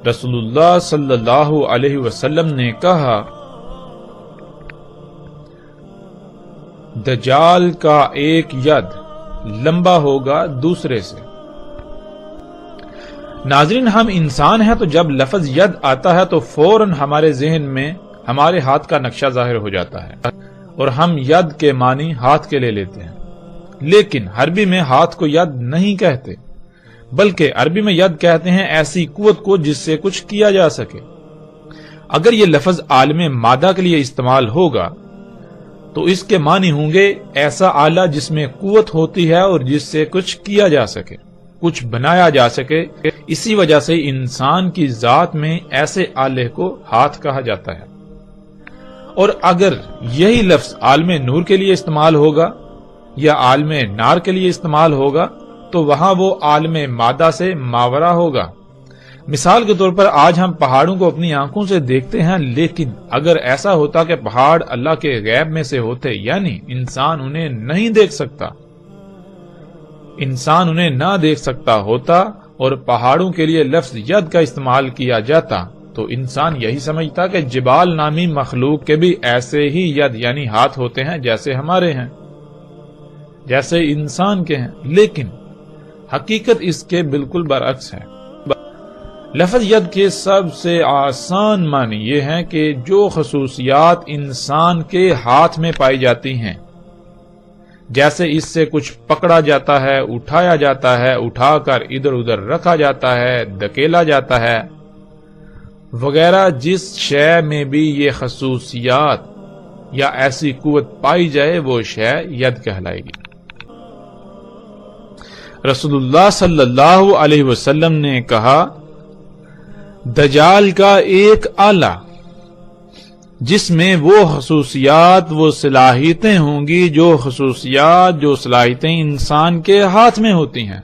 رسول اللہ صلی اللہ علیہ وسلم نے کہا، دجال کا ایک ید لمبا ہوگا دوسرے سے۔ ناظرین، ہم انسان ہیں تو جب لفظ ید آتا ہے تو فوراً ہمارے ذہن میں ہمارے ہاتھ کا نقشہ ظاہر ہو جاتا ہے اور ہم ید کے معنی ہاتھ کے لے لیتے ہیں، لیکن عربی میں ہاتھ کو ید نہیں کہتے، بلکہ عربی میں ید کہتے ہیں ایسی قوت کو جس سے کچھ کیا جا سکے۔ اگر یہ لفظ عالم مادہ کے لیے استعمال ہوگا تو اس کے معنی ہوں گے ایسا آلہ جس میں قوت ہوتی ہے اور جس سے کچھ کیا جا سکے، کچھ بنایا جا سکے۔ اسی وجہ سے انسان کی ذات میں ایسے آلے کو ہاتھ کہا جاتا ہے۔ اور اگر یہی لفظ عالم نور کے لیے استعمال ہوگا یا عالم نار کے لیے استعمال ہوگا تو وہاں وہ عالم مادہ سے ماورا ہوگا۔ مثال کے طور پر آج ہم پہاڑوں کو اپنی آنکھوں سے دیکھتے ہیں، لیکن اگر ایسا ہوتا کہ پہاڑ اللہ کے غیب میں سے ہوتے، یعنی انسان انہیں نہیں دیکھ سکتا، انسان انہیں نہ دیکھ سکتا ہوتا اور پہاڑوں کے لیے لفظ ید کا استعمال کیا جاتا تو انسان یہی سمجھتا کہ جبال نامی مخلوق کے بھی ایسے ہی ید یعنی ہاتھ ہوتے ہیں جیسے ہمارے ہیں، جیسے انسان کے ہیں، لیکن حقیقت اس کے بالکل برعکس ہے۔ لفظ ید کے سب سے آسان معنی یہ ہے کہ جو خصوصیات انسان کے ہاتھ میں پائی جاتی ہیں، جیسے اس سے کچھ پکڑا جاتا ہے، اٹھایا جاتا ہے، اٹھا کر ادھر ادھر رکھا جاتا ہے، دھکیلا جاتا ہے وغیرہ، جس شے میں بھی یہ خصوصیات یا ایسی قوت پائی جائے وہ شے ید کہلائے گی۔ رسول اللہ صلی اللہ علیہ وسلم نے کہا، دجال کا ایک آلہ جس میں وہ خصوصیات، وہ صلاحیتیں ہوں گی، جو خصوصیات، جو صلاحیتیں انسان کے ہاتھ میں ہوتی ہیں،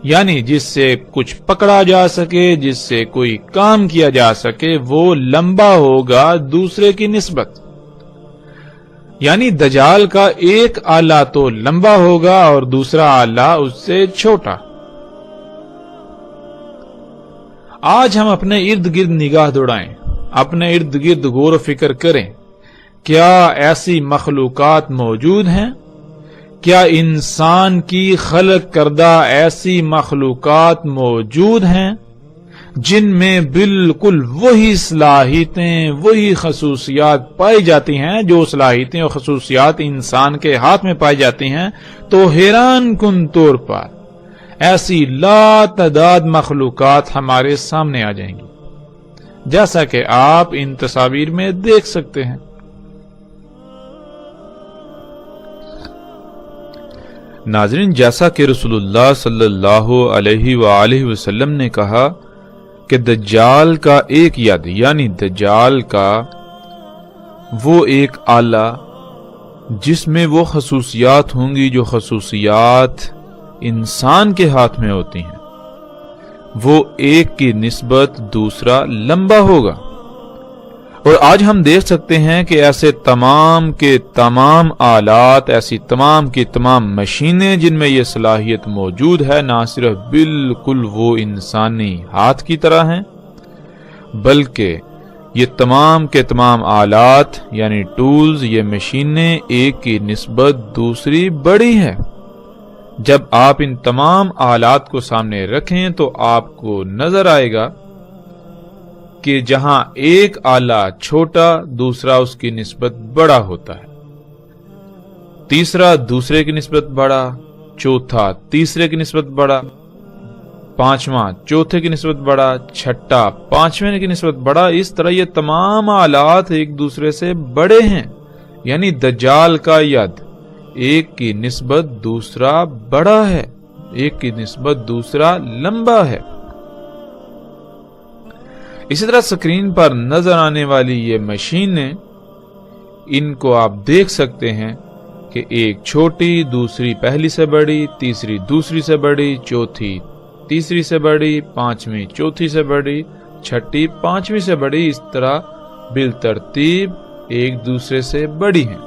یعنی جس سے کچھ پکڑا جا سکے، جس سے کوئی کام کیا جا سکے، وہ لمبا ہوگا دوسرے کی نسبت۔ یعنی دجال کا ایک آلہ تو لمبا ہوگا اور دوسرا آلہ اس سے چھوٹا۔ آج ہم اپنے ارد گرد نگاہ دوڑائیں، اپنے ارد گرد غور و فکر کریں، کیا ایسی مخلوقات موجود ہیں؟ کیا انسان کی خلق کردہ ایسی مخلوقات موجود ہیں جن میں بالکل وہی صلاحیتیں، وہی خصوصیات پائی جاتی ہیں جو صلاحیتیں اور خصوصیات انسان کے ہاتھ میں پائی جاتی ہیں؟ تو حیران کن طور پر ایسی لا تعداد مخلوقات ہمارے سامنے آ جائیں گی، جیسا کہ آپ ان تصاویر میں دیکھ سکتے ہیں۔ ناظرین، جیسا کہ رسول اللہ صلی اللہ علیہ وآلہ وسلم نے کہا کہ دجال کا ایک ید یعنی دجال کا وہ ایک آلہ جس میں وہ خصوصیات ہوں گی جو خصوصیات انسان کے ہاتھ میں ہوتی ہیں، وہ ایک کی نسبت دوسرا لمبا ہوگا۔ اور آج ہم دیکھ سکتے ہیں کہ ایسے تمام کے تمام آلات، ایسی تمام کی تمام مشینیں جن میں یہ صلاحیت موجود ہے، نہ صرف بالکل وہ انسانی ہاتھ کی طرح ہیں، بلکہ یہ تمام کے تمام آلات یعنی ٹولز، یہ مشینیں ایک کی نسبت دوسری بڑی ہے۔ جب آپ ان تمام آلات کو سامنے رکھیں تو آپ کو نظر آئے گا کہ جہاں ایک آلہ چھوٹا، دوسرا اس کی نسبت بڑا ہوتا ہے، تیسرا دوسرے کی نسبت بڑا، چوتھا تیسرے کی نسبت بڑا، پانچواں چوتھے کی نسبت بڑا، چھٹا پانچویں کی نسبت بڑا۔ اس طرح یہ تمام آلات ایک دوسرے سے بڑے ہیں، یعنی دجال کا ید ایک کی نسبت دوسرا بڑا ہے، ایک کی نسبت دوسرا لمبا ہے۔ اسی طرح سکرین پر نظر آنے والی یہ مشینیں، ان کو آپ دیکھ سکتے ہیں کہ ایک چھوٹی، دوسری پہلی سے بڑی، تیسری دوسری سے بڑی، چوتھی تیسری سے بڑی، پانچویں چوتھی سے بڑی، چھٹی پانچویں سے بڑی، اس طرح بالترتیب ایک دوسرے سے بڑی ہیں۔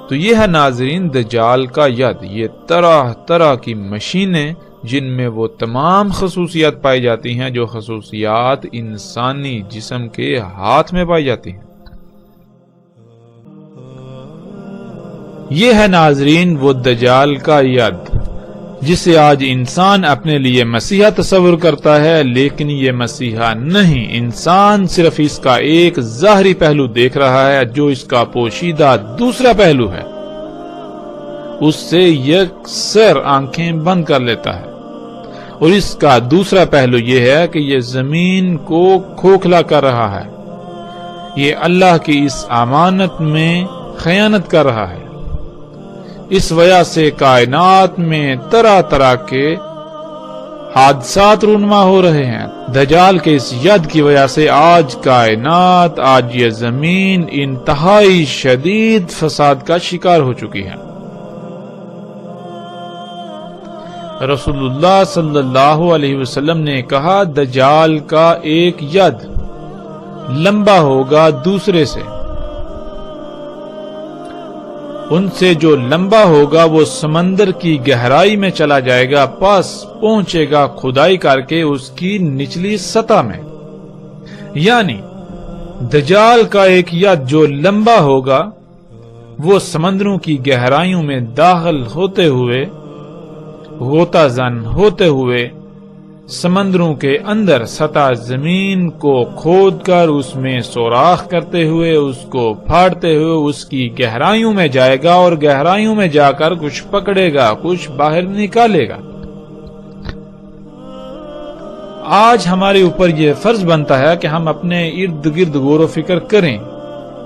تو یہ ہے ناظرین دجال کا ید، یہ طرح طرح کی مشینیں جن میں وہ تمام خصوصیات پائی جاتی ہیں جو خصوصیات انسانی جسم کے ہاتھ میں پائی جاتی ہیں۔ یہ ہے ناظرین وہ دجال کا ید جسے آج انسان اپنے لیے مسیحا تصور کرتا ہے، لیکن یہ مسیحا نہیں، انسان صرف اس کا ایک ظاہری پہلو دیکھ رہا ہے جو اس کا پوشیدہ دوسرا پہلو ہے، اس سے یکسر آنکھیں بند کر لیتا ہے، اور اس کا دوسرا پہلو یہ ہے کہ یہ زمین کو کھوکھلا کر رہا ہے، یہ اللہ کی اس امانت میں خیانت کر رہا ہے۔ اس وجہ سے کائنات میں طرح طرح کے حادثات رونما ہو رہے ہیں۔ دجال کے اس ید کی وجہ سے آج کائنات، آج یہ زمین انتہائی شدید فساد کا شکار ہو چکی ہے۔ رسول اللہ صلی اللہ علیہ وسلم نے کہا دجال کا ایک ید لمبا ہوگا دوسرے سے، ان سے جو لمبا ہوگا وہ سمندر کی گہرائی میں چلا جائے گا، پاس پہنچے گا کھدائی کر کے اس کی نچلی سطح میں، یعنی دجال کا ایک ید جو لمبا ہوگا وہ سمندروں کی گہرائیوں میں داخل ہوتے ہوئے، غوطہ زن ہوتے ہوئے، سمندروں کے اندر سطح زمین کو کھود کر اس میں سوراخ کرتے ہوئے، اس کو پھاڑتے ہوئے اس کی گہرائیوں میں جائے گا، اور گہرائیوں میں جا کر کچھ پکڑے گا، کچھ باہر نکالے گا۔ آج ہمارے اوپر یہ فرض بنتا ہے کہ ہم اپنے ارد گرد غور و فکر کریں،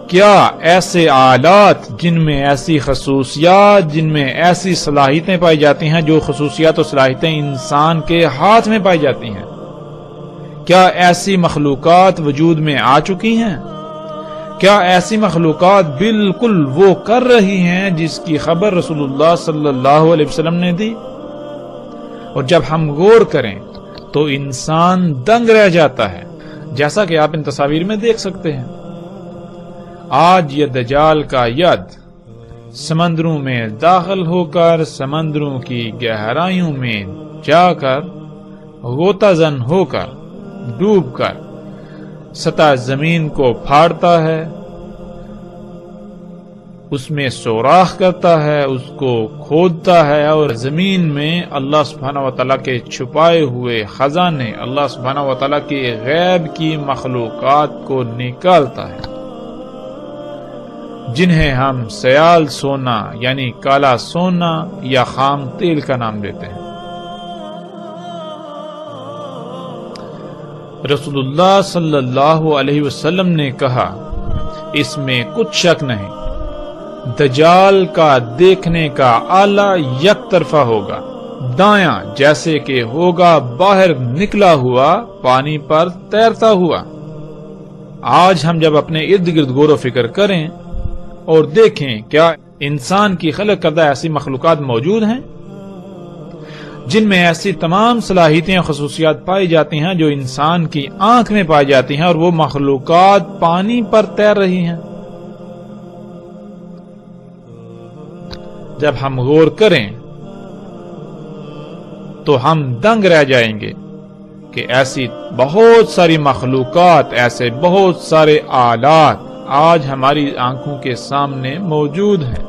کیا ایسے آلات جن میں ایسی خصوصیات، جن میں ایسی صلاحیتیں پائی جاتی ہیں جو خصوصیات و صلاحیتیں انسان کے ہاتھ میں پائی جاتی ہیں، کیا ایسی مخلوقات وجود میں آ چکی ہیں؟ کیا ایسی مخلوقات بالکل وہ کر رہی ہیں جس کی خبر رسول اللہ صلی اللہ علیہ وسلم نے دی؟ اور جب ہم غور کریں تو انسان دنگ رہ جاتا ہے، جیسا کہ آپ ان تصاویر میں دیکھ سکتے ہیں۔ آج یہ دجال کا ید سمندروں میں داخل ہو کر، سمندروں کی گہرائیوں میں جا کر، غوطہ زن ہو کر، ڈوب کر سطح زمین کو پھاڑتا ہے، اس میں سوراخ کرتا ہے، اس کو کھودتا ہے، اور زمین میں اللہ سبحانہ وتعالیٰ کے چھپائے ہوئے خزانے، اللہ سبحانہ وتعالیٰ کے غیب کی مخلوقات کو نکالتا ہے، جنہیں ہم سیال سونا یعنی کالا سونا یا خام تیل کا نام دیتے ہیں۔ رسول اللہ صلی اللہ علیہ وسلم نے کہا اس میں کچھ شک نہیں، دجال کا دیکھنے کا آلہ یک طرفہ ہوگا، دایاں جیسے کہ ہوگا باہر نکلا ہوا پانی پر تیرتا ہوا۔ آج ہم جب اپنے ارد گرد غور و فکر کریں اور دیکھیں کیا انسان کی خلق کردہ ایسی مخلوقات موجود ہیں جن میں ایسی تمام صلاحیتیں اور خصوصیات پائی جاتی ہیں جو انسان کی آنکھ میں پائی جاتی ہیں، اور وہ مخلوقات پانی پر تیر رہی ہیں؟ جب ہم غور کریں تو ہم دنگ رہ جائیں گے کہ ایسی بہت ساری مخلوقات، ایسے بہت سارے آلات آج ہماری آنکھوں کے سامنے موجود ہیں۔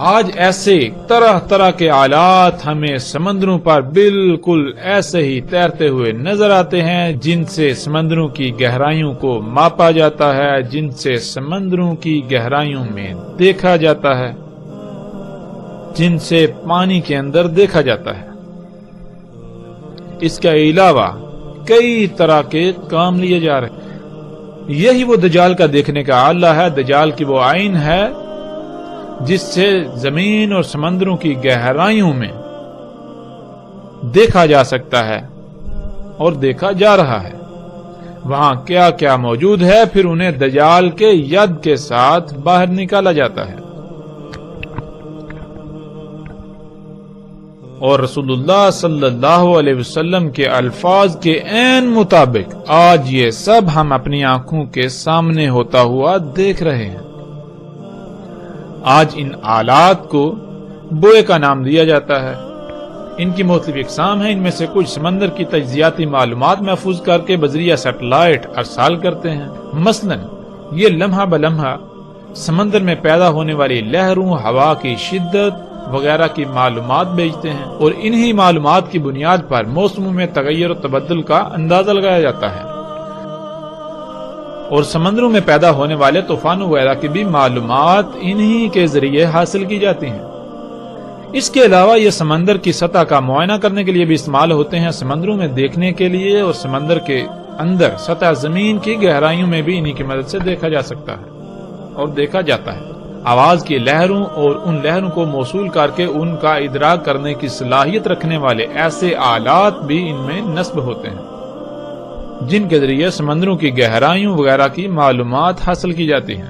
آج ایسے طرح طرح کے آلات ہمیں سمندروں پر بالکل ایسے ہی تیرتے ہوئے نظر آتے ہیں، جن سے سمندروں کی گہرائیوں کو ماپا جاتا ہے، جن سے سمندروں کی گہرائیوں میں دیکھا جاتا ہے، جن سے پانی کے اندر دیکھا جاتا ہے۔ اس کے علاوہ کئی طرح کے کام لیے جا رہے ہیں۔ یہی وہ دجال کا دیکھنے کا آلہ ہے، دجال کی وہ عین ہے جس سے زمین اور سمندروں کی گہرائیوں میں دیکھا جا سکتا ہے اور دیکھا جا رہا ہے۔ وہاں کیا کیا موجود ہے، پھر انہیں دجال کے ید کے ساتھ باہر نکالا جاتا ہے۔ اور رسول اللہ صلی اللہ علیہ وسلم کے الفاظ کے عین مطابق آج یہ سب ہم اپنی آنکھوں کے سامنے ہوتا ہوا دیکھ رہے ہیں۔ آج ان آلات کو بوئے کا نام دیا جاتا ہے۔ ان کی مختلف اقسام ہیں، ان میں سے کچھ سمندر کی تجزیاتی معلومات محفوظ کر کے بذریعہ سیٹلائٹ ارسال کرتے ہیں۔ مثلا یہ لمحہ بلمحہ سمندر میں پیدا ہونے والی لہروں، ہوا کی شدت وغیرہ کی معلومات بھیجتے ہیں، اور انہی معلومات کی بنیاد پر موسموں میں تغیر و تبدل کا اندازہ لگایا جاتا ہے، اور سمندروں میں پیدا ہونے والے طوفانوں وغیرہ کی بھی معلومات انہی کے ذریعے حاصل کی جاتی ہیں۔ اس کے علاوہ یہ سمندر کی سطح کا معائنہ کرنے کے لیے بھی استعمال ہوتے ہیں، سمندروں میں دیکھنے کے لیے، اور سمندر کے اندر سطح زمین کی گہرائیوں میں بھی انہی کی مدد سے دیکھا جا سکتا ہے اور دیکھا جاتا ہے۔ آواز کی لہروں اور ان لہروں کو موصول کر کے ان کا ادراک کرنے کی صلاحیت رکھنے والے ایسے آلات بھی ان میں نصب ہوتے ہیں، جن کے ذریعے سمندروں کی گہرائیوں وغیرہ کی معلومات حاصل کی جاتی ہیں۔